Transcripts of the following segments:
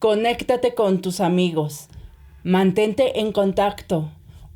Conéctate con tus amigos. Mantente en contacto.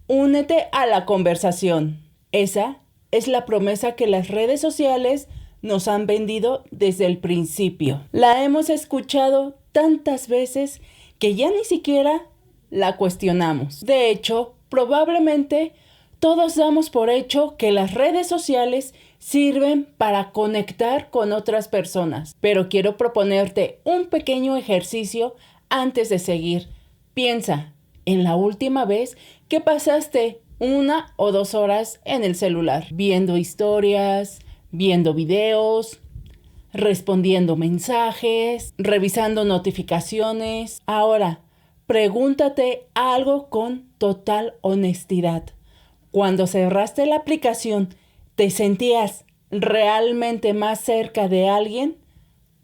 Únete a la conversación. Esa es la promesa que las redes sociales nos han vendido desde el principio. La hemos escuchado tantas veces que ya ni siquiera la cuestionamos. De hecho, probablemente todos damos por hecho que las redes sociales sirven para conectar con otras personas. Pero quiero proponerte un pequeño ejercicio antes de seguir. Piensa en la última vez que pasaste 1 o 2 horas en el celular, viendo historias, viendo videos, respondiendo mensajes, revisando notificaciones. Ahora, pregúntate algo con total honestidad. Cuando cerraste la aplicación, ¿te sentías realmente más cerca de alguien?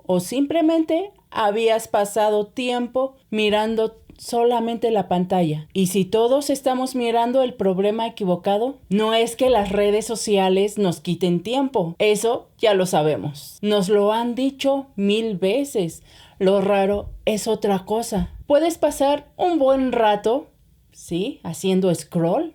¿O simplemente habías pasado tiempo mirando solamente la pantalla? Y si todos estamos mirando el problema equivocado, no es que las redes sociales nos quiten tiempo. Eso ya lo sabemos. Nos lo han dicho 1000 veces. Lo raro es otra cosa. Puedes pasar un buen rato, ¿sí?, haciendo scroll.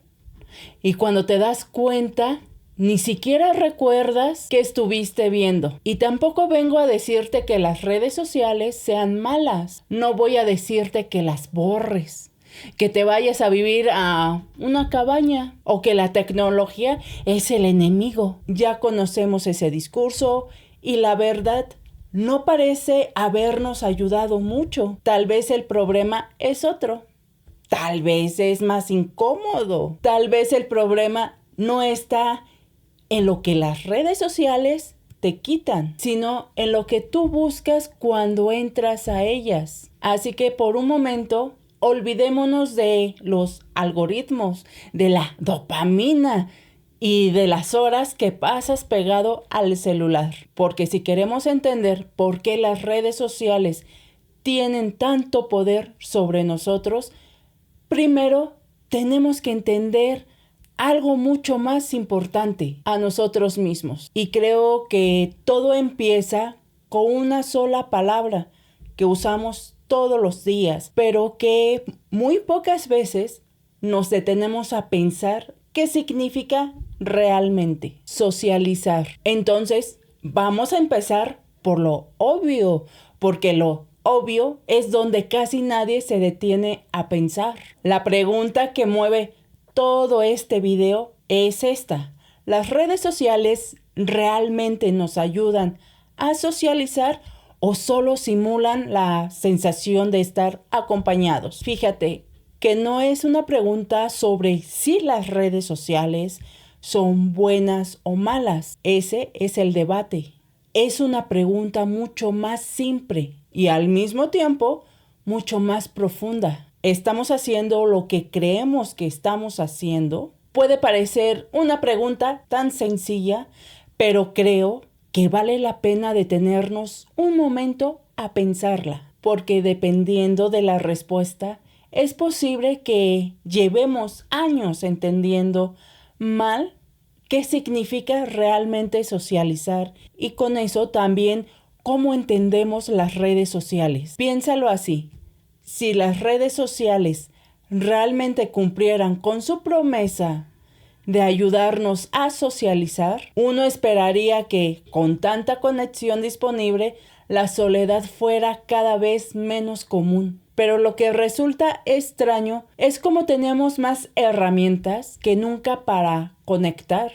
Y cuando te das cuenta, ni siquiera recuerdas qué estuviste viendo. Y tampoco vengo a decirte que las redes sociales sean malas. No voy a decirte que las borres, que te vayas a vivir a una cabaña o que la tecnología es el enemigo. Ya conocemos ese discurso y la verdad no parece habernos ayudado mucho. Tal vez el problema es otro. Tal vez es más incómodo. Tal vez el problema no está en lo que las redes sociales te quitan, sino en lo que tú buscas cuando entras a ellas. Así que por un momento, olvidémonos de los algoritmos, de la dopamina y de las horas que pasas pegado al celular. Porque si queremos entender por qué las redes sociales tienen tanto poder sobre nosotros, primero tenemos que entender algo mucho más importante: a nosotros mismos. Y creo que todo empieza con una sola palabra que usamos todos los días, pero que muy pocas veces nos detenemos a pensar qué significa realmente: socializar. Entonces, vamos a empezar por lo obvio, porque lo obvio es donde casi nadie se detiene a pensar. La pregunta que mueve todo este video es esta: ¿las redes sociales realmente nos ayudan a socializar o solo simulan la sensación de estar acompañados? Fíjate que no es una pregunta sobre si las redes sociales son buenas o malas. Ese es el debate. Es una pregunta mucho más simple y al mismo tiempo mucho más profunda. ¿Estamos haciendo lo que creemos que estamos haciendo? Puede parecer una pregunta tan sencilla, pero creo que vale la pena detenernos un momento a pensarla, porque dependiendo de la respuesta, es posible que llevemos años entendiendo mal qué significa realmente socializar y con eso también cómo entendemos las redes sociales. Piénsalo así: si las redes sociales realmente cumplieran con su promesa de ayudarnos a socializar, uno esperaría que, con tanta conexión disponible, la soledad fuera cada vez menos común. Pero lo que resulta extraño es cómo tenemos más herramientas que nunca para conectar.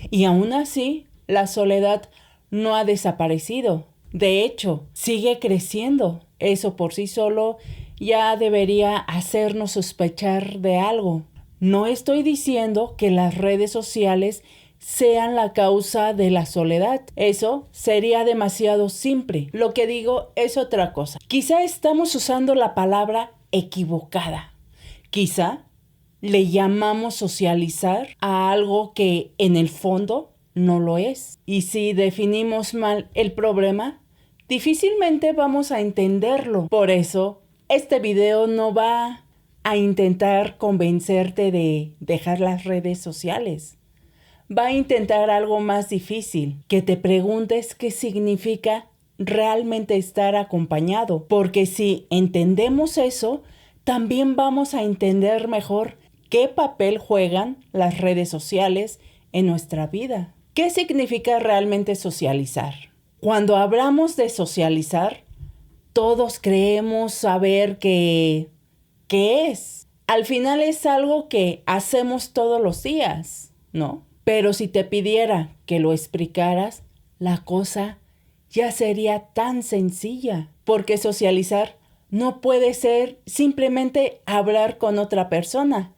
Y aún así, la soledad no ha desaparecido. De hecho, sigue creciendo. Eso por sí solo ya debería hacernos sospechar de algo. No estoy diciendo que las redes sociales sean la causa de la soledad. Eso sería demasiado simple. Lo que digo es otra cosa. Quizá estamos usando la palabra equivocada. Quizá le llamamos socializar a algo que en el fondo no lo es. Y si definimos mal el problema, difícilmente vamos a entenderlo. Por eso, este video no va a intentar convencerte de dejar las redes sociales. Va a intentar algo más difícil: que te preguntes qué significa realmente estar acompañado, porque si entendemos eso, también vamos a entender mejor qué papel juegan las redes sociales en nuestra vida. ¿Qué significa realmente socializar? Cuando hablamos de socializar, todos creemos saber qué es. Al final es algo que hacemos todos los días, ¿no? Pero si te pidiera que lo explicaras, la cosa ya sería tan sencilla, porque socializar no puede ser simplemente hablar con otra persona.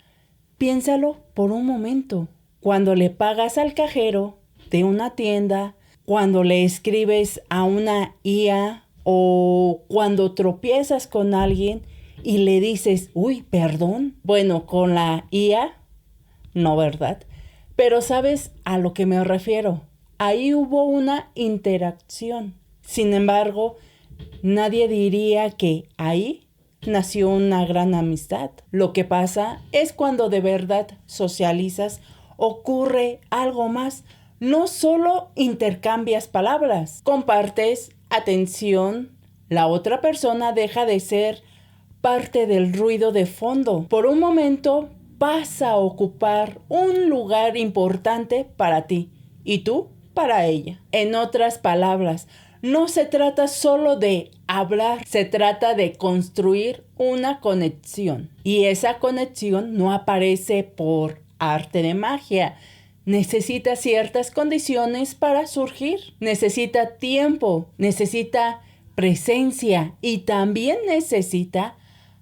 Piénsalo por un momento. Cuando le pagas al cajero de una tienda, cuando le escribes a una IA o cuando tropiezas con alguien y le dices, uy, perdón. Bueno, con la IA, no, ¿verdad? Pero ¿sabes a lo que me refiero? Ahí hubo una interacción. Sin embargo, nadie diría que ahí nació una gran amistad. Lo que pasa es cuando de verdad socializas, ocurre algo más. No solo intercambias palabras, compartes atención. La otra persona deja de ser parte del ruido de fondo. Por un momento pasa a ocupar un lugar importante para ti y tú para ella. En otras palabras, no se trata solo de hablar, se trata de construir una conexión. Y esa conexión no aparece por arte de magia. Necesita ciertas condiciones para surgir. Necesita tiempo, necesita presencia y también necesita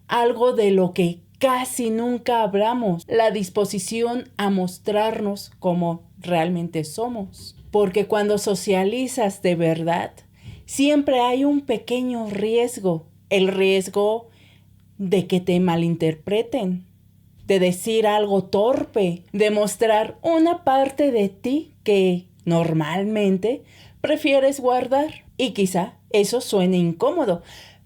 algo de lo que casi nunca hablamos, la disposición a mostrarnos como realmente somos. Porque cuando socializas de verdad, siempre hay un pequeño riesgo, el riesgo de que te malinterpreten, de decir algo torpe, de mostrar una parte de ti que normalmente prefieres guardar. Y quizá eso suene incómodo,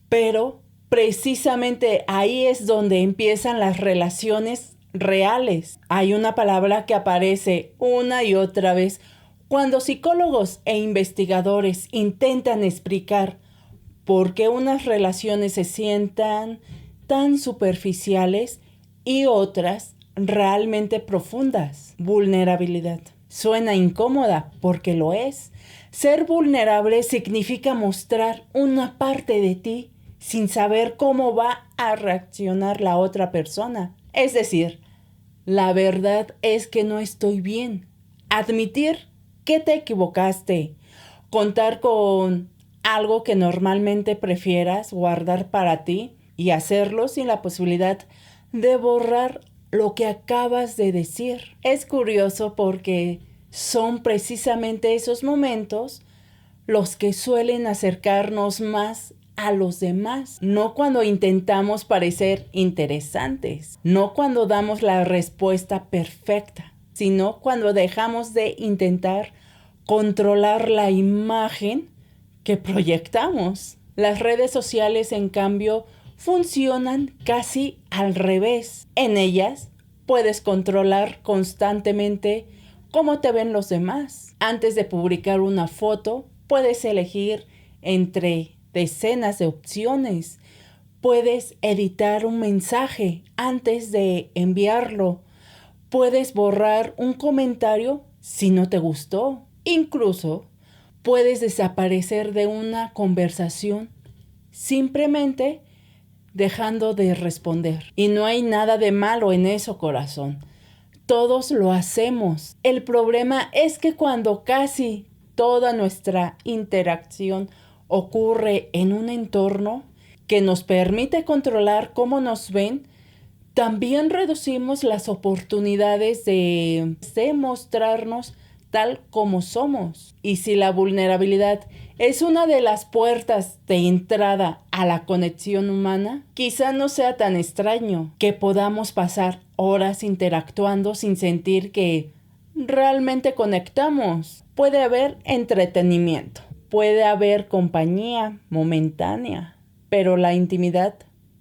pero precisamente ahí es donde empiezan las relaciones reales. Hay una palabra que aparece una y otra vez cuando psicólogos e investigadores intentan explicar por qué unas relaciones se sientan tan superficiales y otras realmente profundas. Vulnerabilidad. Suena incómoda porque lo es. Ser vulnerable significa mostrar una parte de ti sin saber cómo va a reaccionar la otra persona. Es decir, la verdad es que no estoy bien. Admitir que te equivocaste. Contar con algo que normalmente prefieras guardar para ti y hacerlo sin la posibilidad de borrar lo que acabas de decir. Es curioso porque son precisamente esos momentos los que suelen acercarnos más a los demás, no cuando intentamos parecer interesantes, no cuando damos la respuesta perfecta, sino cuando dejamos de intentar controlar la imagen que proyectamos. Las redes sociales, en cambio, funcionan casi al revés. En ellas puedes controlar constantemente cómo te ven los demás. Antes de publicar una foto, puedes elegir entre decenas de opciones. Puedes editar un mensaje antes de enviarlo. Puedes borrar un comentario si no te gustó. Incluso puedes desaparecer de una conversación simplemente dejando de responder. Y no hay nada de malo en eso, corazón. Todos lo hacemos. El problema es que cuando casi toda nuestra interacción ocurre en un entorno que nos permite controlar cómo nos ven, también reducimos las oportunidades de mostrarnos tal como somos. Y si la vulnerabilidad es una de las puertas de entrada a la conexión humana, quizá no sea tan extraño que podamos pasar horas interactuando sin sentir que realmente conectamos. Puede haber entretenimiento, puede haber compañía momentánea, pero la intimidad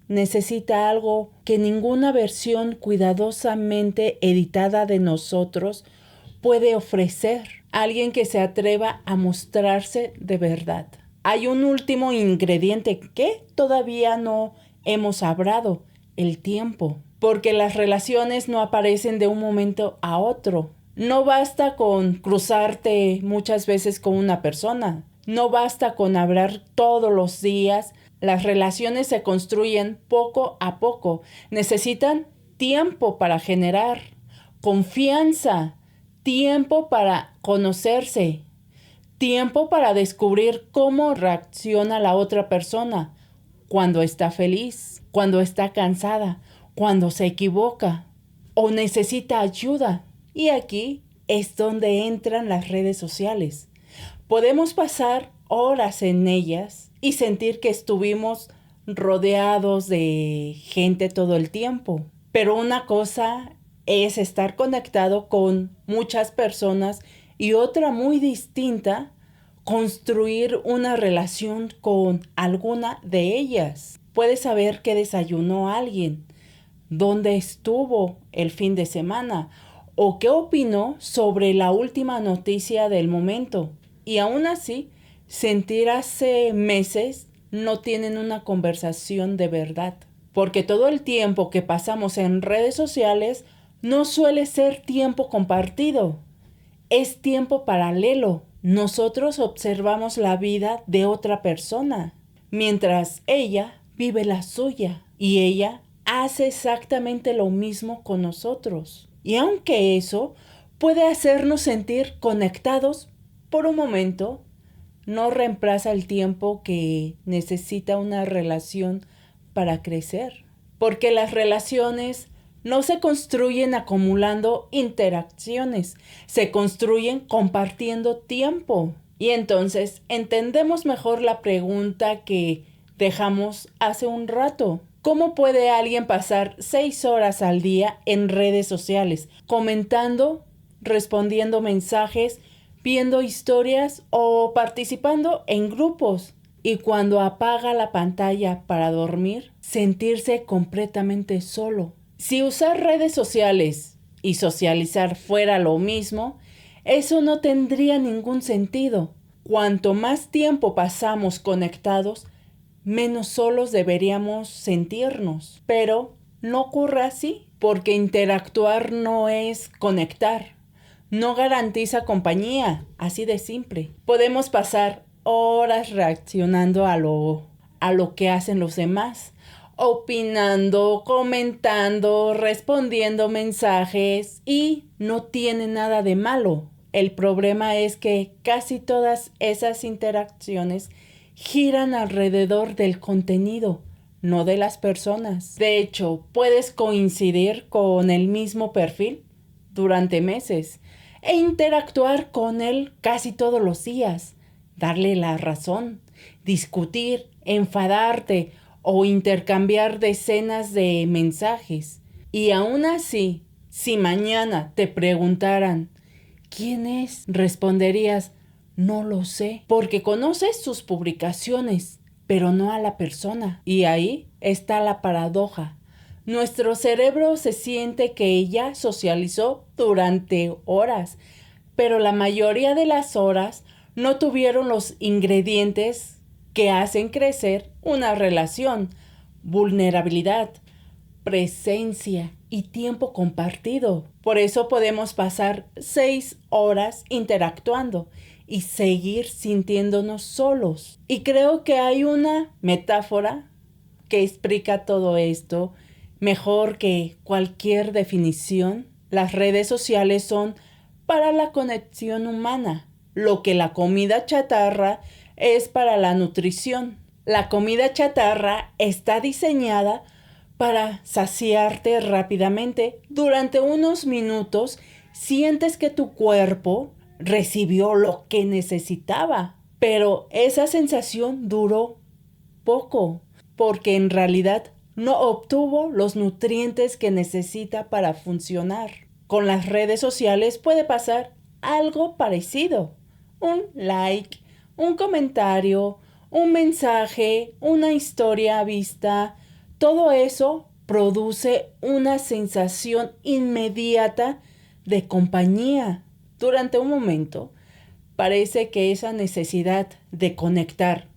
necesita algo que ninguna versión cuidadosamente editada de nosotros puede ofrecer. Alguien que se atreva a mostrarse de verdad. hay un último ingrediente que todavía no hemos hablado, el tiempo. Porque las relaciones no aparecen de un momento a otro. No basta con cruzarte muchas veces con una persona. No basta con hablar todos los días. Las relaciones se construyen poco a poco. Necesitan tiempo para generar confianza, tiempo para conocerse, tiempo para descubrir cómo reacciona la otra persona cuando está feliz, cuando está cansada, cuando se equivoca o necesita ayuda. Y aquí es donde entran las redes sociales. Podemos pasar horas en ellas y sentir que estuvimos rodeados de gente todo el tiempo. Pero una cosa es estar conectado con muchas personas y otra muy distinta, construir una relación con alguna de ellas. Puedes saber qué desayunó alguien, dónde estuvo el fin de semana o qué opinó sobre la última noticia del momento. Y aún así, sentir hace meses no tienen una conversación de verdad. Porque todo el tiempo que pasamos en redes sociales no suele ser tiempo compartido. Es tiempo paralelo. Nosotros observamos la vida de otra persona, mientras ella vive la suya y ella hace exactamente lo mismo con nosotros. Y aunque eso puede hacernos sentir conectados por un momento, no reemplaza el tiempo que necesita una relación para crecer. Porque las relaciones no se construyen acumulando interacciones, se construyen compartiendo tiempo. Y entonces entendemos mejor la pregunta que dejamos hace un rato. ¿Cómo puede alguien pasar 6 horas al día en redes sociales, comentando, respondiendo mensajes, viendo historias o participando en grupos? Y cuando apaga la pantalla para dormir, sentirse completamente solo. Si usar redes sociales y socializar fuera lo mismo, eso no tendría ningún sentido. Cuanto más tiempo pasamos conectados, menos solos deberíamos sentirnos. Pero no ocurre así, porque interactuar no es conectar. No garantiza compañía, así de simple. Podemos pasar horas reaccionando a lo que hacen los demás, opinando, comentando, respondiendo mensajes y no tiene nada de malo. El problema es que casi todas esas interacciones giran alrededor del contenido, no de las personas. De hecho, puedes coincidir con el mismo perfil durante meses e interactuar con él casi todos los días, darle la razón, discutir, enfadarte o intercambiar decenas de mensajes. Y aún así, si mañana te preguntaran ¿quién es?, responderías no lo sé, porque conoces sus publicaciones, pero no a la persona. Y ahí está la paradoja. Nuestro cerebro se siente que ella socializó durante horas, pero la mayoría de las horas no tuvieron los ingredientes que hacen crecer una relación: vulnerabilidad, presencia y tiempo compartido. Por eso podemos pasar 6 horas interactuando y seguir sintiéndonos solos. Y creo que hay una metáfora que explica todo esto mejor que cualquier definición. Las redes sociales son para la conexión humana, lo que la comida chatarra es para la nutrición. La comida chatarra está diseñada para saciarte rápidamente. Durante unos minutos sientes que tu cuerpo recibió lo que necesitaba, pero esa sensación duró poco, porque en realidad no obtuvo los nutrientes que necesita para funcionar. Con las redes sociales puede pasar algo parecido. Un like, un comentario, un mensaje, una historia vista, todo eso produce una sensación inmediata de compañía. Durante un momento, parece que esa necesidad de conectar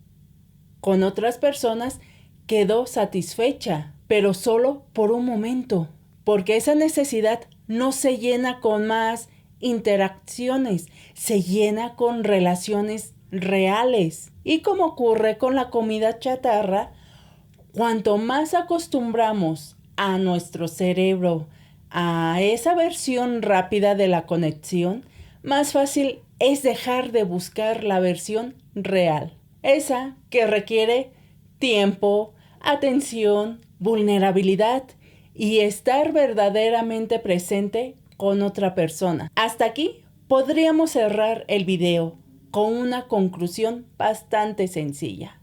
con otras personas quedó satisfecha, pero solo por un momento, porque esa necesidad no se llena con más interacciones, se llena con relaciones reales. Y como ocurre con la comida chatarra, cuanto más acostumbramos a nuestro cerebro a esa versión rápida de la conexión, más fácil es dejar de buscar la versión real, esa que requiere tiempo, atención, vulnerabilidad y estar verdaderamente presente con otra persona. Hasta aquí podríamos cerrar el video con una conclusión bastante sencilla.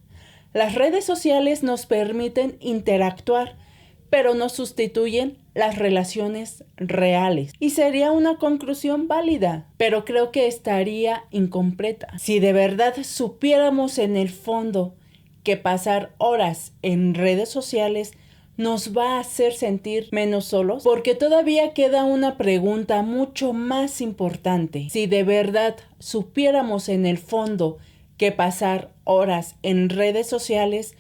Las redes sociales nos permiten interactuar, pero no sustituyen las relaciones reales. Y sería una conclusión válida, pero creo que estaría incompleta. Si de verdad supiéramos en el fondo que pasar horas en redes sociales nos va a hacer sentir menos solos, porque todavía queda una pregunta mucho más importante. Si de verdad supiéramos en el fondo que pasar horas en redes sociales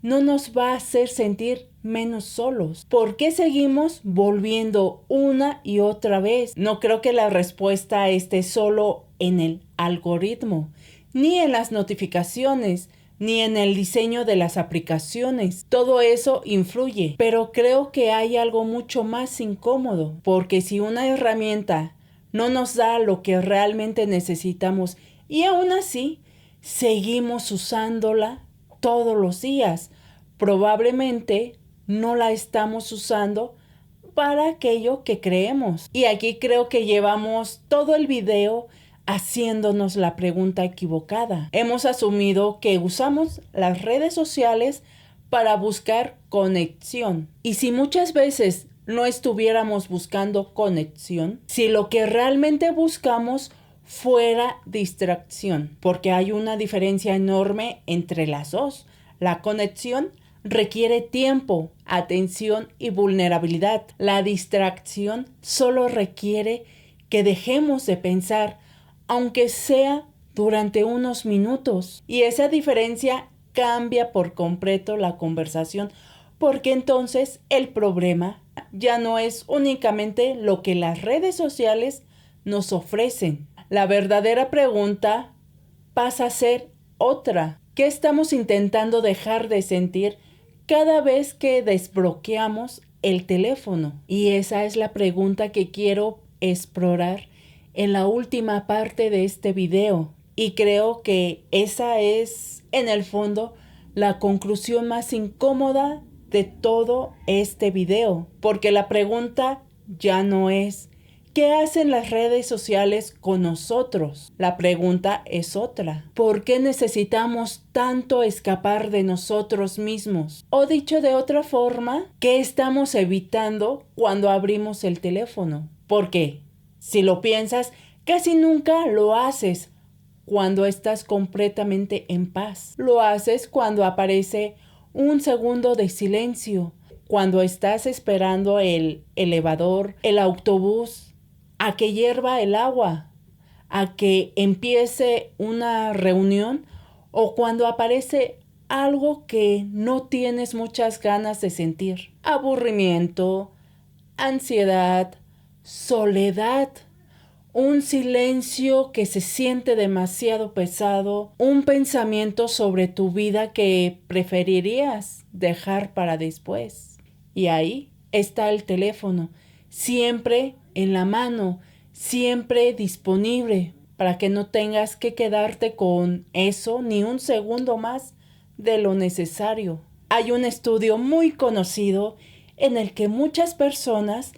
no nos va a hacer sentir menos solos. ¿Por qué seguimos volviendo una y otra vez? No creo que la respuesta esté solo en el algoritmo, ni en las notificaciones, ni en el diseño de las aplicaciones. Todo eso influye, pero creo que hay algo mucho más incómodo, porque si una herramienta no nos da lo que realmente necesitamos y aún así seguimos usándola todos los días, probablemente no la estamos usando para aquello que creemos. Y aquí creo que llevamos todo el video haciéndonos la pregunta equivocada. Hemos asumido que usamos las redes sociales para buscar conexión. Y si muchas veces no estuviéramos buscando conexión, si lo que realmente buscamos fuera distracción, porque hay una diferencia enorme entre las dos. La conexión requiere tiempo, atención y vulnerabilidad. La distracción solo requiere que dejemos de pensar, aunque sea durante unos minutos. Y esa diferencia cambia por completo la conversación, porque entonces el problema ya no es únicamente lo que las redes sociales nos ofrecen. La verdadera pregunta pasa a ser otra. ¿Qué estamos intentando dejar de sentir cada vez que desbloqueamos el teléfono? Y esa es la pregunta que quiero explorar en la última parte de este video. Y creo que esa es, en el fondo, la conclusión más incómoda de todo este video. Porque la pregunta ya no es ¿qué hacen las redes sociales con nosotros? La pregunta es otra. ¿Por qué necesitamos tanto escapar de nosotros mismos? O dicho de otra forma, ¿qué estamos evitando cuando abrimos el teléfono? Porque, si lo piensas, casi nunca lo haces cuando estás completamente en paz. Lo haces cuando aparece un segundo de silencio, cuando estás esperando el elevador, el autobús, a que hierva el agua, a que empiece una reunión o cuando aparece algo que no tienes muchas ganas de sentir. Aburrimiento, ansiedad, soledad, un silencio que se siente demasiado pesado, un pensamiento sobre tu vida que preferirías dejar para después. Y ahí está el teléfono, siempre en la mano, siempre disponible para que no tengas que quedarte con eso ni un segundo más de lo necesario. Hay un estudio muy conocido en el que muchas personas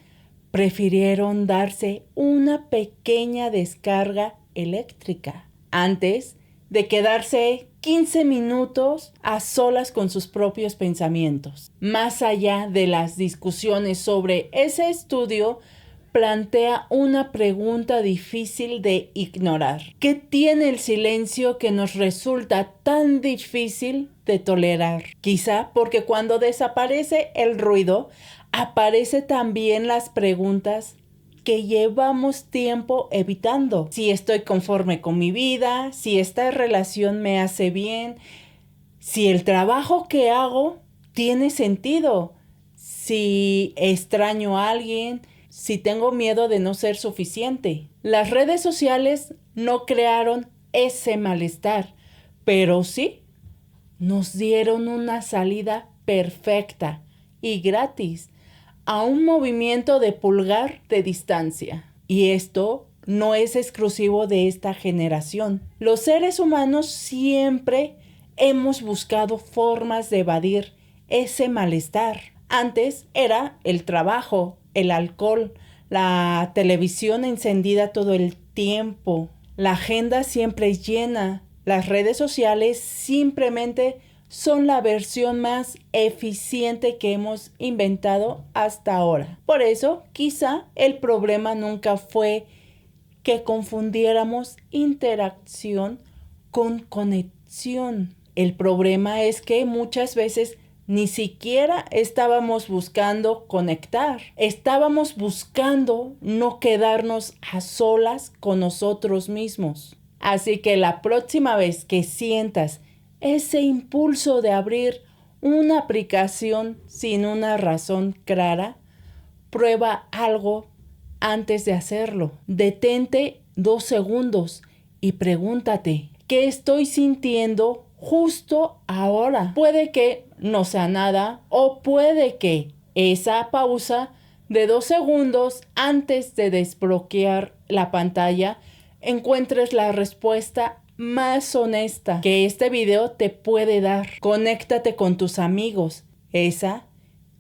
prefirieron darse una pequeña descarga eléctrica antes de quedarse 15 minutos a solas con sus propios pensamientos. Más allá de las discusiones sobre ese estudio, plantea una pregunta difícil de ignorar. ¿Qué tiene el silencio que nos resulta tan difícil de tolerar? Quizá porque cuando desaparece el ruido, aparecen también las preguntas que llevamos tiempo evitando. Si estoy conforme con mi vida, si esta relación me hace bien, si el trabajo que hago tiene sentido, si extraño a alguien, si tengo miedo de no ser suficiente. Las redes sociales no crearon ese malestar, pero sí nos dieron una salida perfecta y gratis a un movimiento de pulgar de distancia. Y esto no es exclusivo de esta generación. Los seres humanos siempre hemos buscado formas de evadir ese malestar. Antes era el trabajo, el alcohol, la televisión encendida todo el tiempo, la agenda siempre llena. Las redes sociales simplemente son la versión más eficiente que hemos inventado hasta ahora. Por eso, quizá el problema nunca fue que confundiéramos interacción con conexión. El problema es que muchas veces ni siquiera estábamos buscando conectar. Estábamos buscando no quedarnos a solas con nosotros mismos. Así que la próxima vez que sientas ese impulso de abrir una aplicación sin una razón clara, prueba algo antes de hacerlo. Detente 2 segundos y pregúntate, ¿qué estoy sintiendo justo ahora? Puede que no sea nada, o puede que esa pausa de 2 segundos antes de desbloquear la pantalla encuentres la respuesta más honesta que este video te puede dar. Conéctate con tus amigos. Esa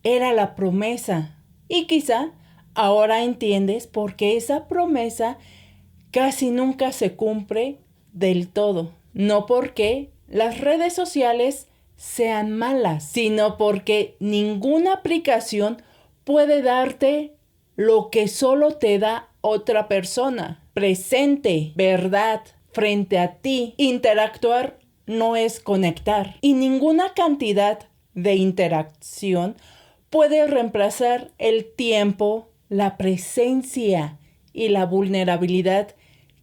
era la promesa. Y quizá ahora entiendes por qué esa promesa casi nunca se cumple del todo. No porque las redes sociales sean malas, sino porque ninguna aplicación puede darte lo que solo te da otra persona. Presente, verdad, frente a ti. Interactuar no es conectar. Y ninguna cantidad de interacción puede reemplazar el tiempo, la presencia y la vulnerabilidad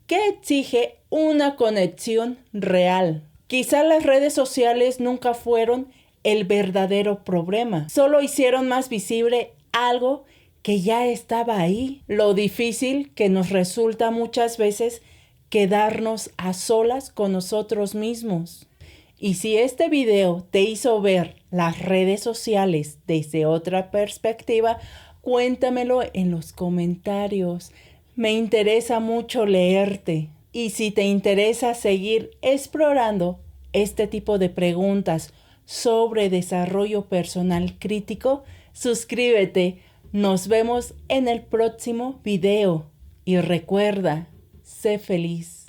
que exige una conexión real. Quizá las redes sociales nunca fueron el verdadero problema. Solo hicieron más visible algo que ya estaba ahí. Lo difícil que nos resulta muchas veces quedarnos a solas con nosotros mismos. Y si este video te hizo ver las redes sociales desde otra perspectiva, cuéntamelo en los comentarios. Me interesa mucho leerte. Y si te interesa seguir explorando este tipo de preguntas sobre desarrollo personal crítico, suscríbete. Nos vemos en el próximo video. Y recuerda, sé feliz.